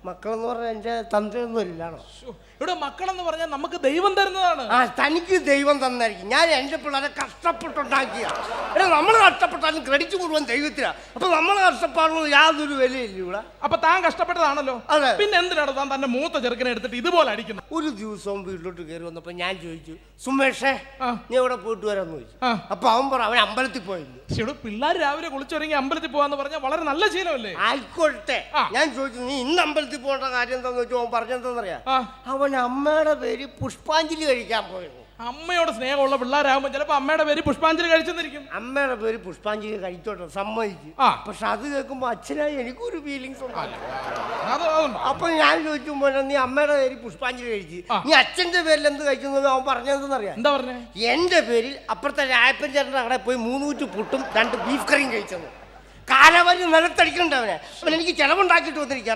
മക്കളെന്ന് പറഞ്ഞാൽ എൻ്റെ തന്ത്രയൊന്നും ഇല്ലാണോ? ഇവിടെ മക്കളെന്ന് പറഞ്ഞാൽ നമുക്ക് ദൈവം തരുന്നതാണ്. തനിക്ക് ദൈവം തന്നായിരിക്കും. ഞാൻ എൻ്റെ പിള്ളേരെ കഷ്ടപ്പെട്ടുണ്ടാക്കിയ. നമ്മൾ കഷ്ടപ്പെട്ടാലും ക്രെഡിറ്റ് മുഴുവൻ ദൈവത്തിനാണ്. അപ്പൊ നമ്മൾ കഷ്ടപ്പാടുള്ള യാതൊരു വിലയില്ല ഇവിടെ. അപ്പൊ താൻ കഷ്ടപ്പെട്ടതാണല്ലോ. അതെ. പിന്നെ എന്തിനാണ് താൻ തന്റെ മൂത്ത ചെറുക്കനെ എടുത്തിട്ട് ഇതുപോലെ അടിക്കുന്നത്? ഒരു ദിവസവും വീട്ടിലോട്ട് കയറി വന്നപ്പോ ഞാൻ ചോദിച്ചു, സുമേഷേ നീ എവിടെ പോയിട്ട് വരാന്ന് ചോദിച്ചു. അപ്പൊ അവൻ പറ അവൻ അമ്പലത്തിൽ പോയിരുന്നു. പിള്ളേർ രാവിലെ കുളിച്ചൊരുങ്ങി അമ്പലത്തിൽ പോവാന്ന് പറഞ്ഞാൽ വളരെ നല്ല ശീലമല്ലേ? ആയിക്കോട്ടെ. ഞാൻ ചോദിച്ചു നീ ഇന്ന് അമ്പലത്തിൽ പോകേണ്ട കാര്യം എന്താന്ന് വെച്ചു. അവൻ പറഞ്ഞെന്താന്നറിയാ? അവൻ അമ്മയുടെ പേര് പുഷ്പാഞ്ജലി കഴിക്കാൻ പോയിരുന്നു. അമ്മയോട് സ്നേഹമുള്ള പിള്ളേരാകുമ്പോൾ ചിലപ്പോ അമ്മയുടെ പേര് പുഷ്പാഞ്ജലി കഴിച്ചെന്നിരിക്കും. അമ്മയുടെ പേര് പുഷ്പാഞ്ജലി കഴിച്ചോട്ടെ, സമ്മതിച്ചു. പക്ഷെ അത് കേൾക്കുമ്പോ അച്ഛനായി എനിക്കൊരു ഫീലിങ്സ് ഉണ്ട്. അപ്പൊ ഞാൻ ചോദിച്ചു പോലെ നീ അമ്മയുടെ പേര് പുഷ്പാഞ്ജലി കഴിച്ചു, നീ അച്ഛന്റെ പേരിൽ എന്ത് കഴിക്കുന്നത്? അവൻ പറഞ്ഞെന്തെന്നറിയാം? എന്താ പറഞ്ഞേ? എന്റെ പേരിൽ അപ്പുറത്തെ രായപ്പൻ ചേട്ടൻ്റെ അവിടെ പോയി 3 ഊറ്റ് പുട്ടും 2 ബീഫ് കറിയും കഴിച്ചത്. കാലവരി നിലത്തടിക്കണ്ടവനെ. അവൻ എനിക്ക് ചെലവുണ്ടാക്കിയിട്ട് വന്നിരിക്കുക.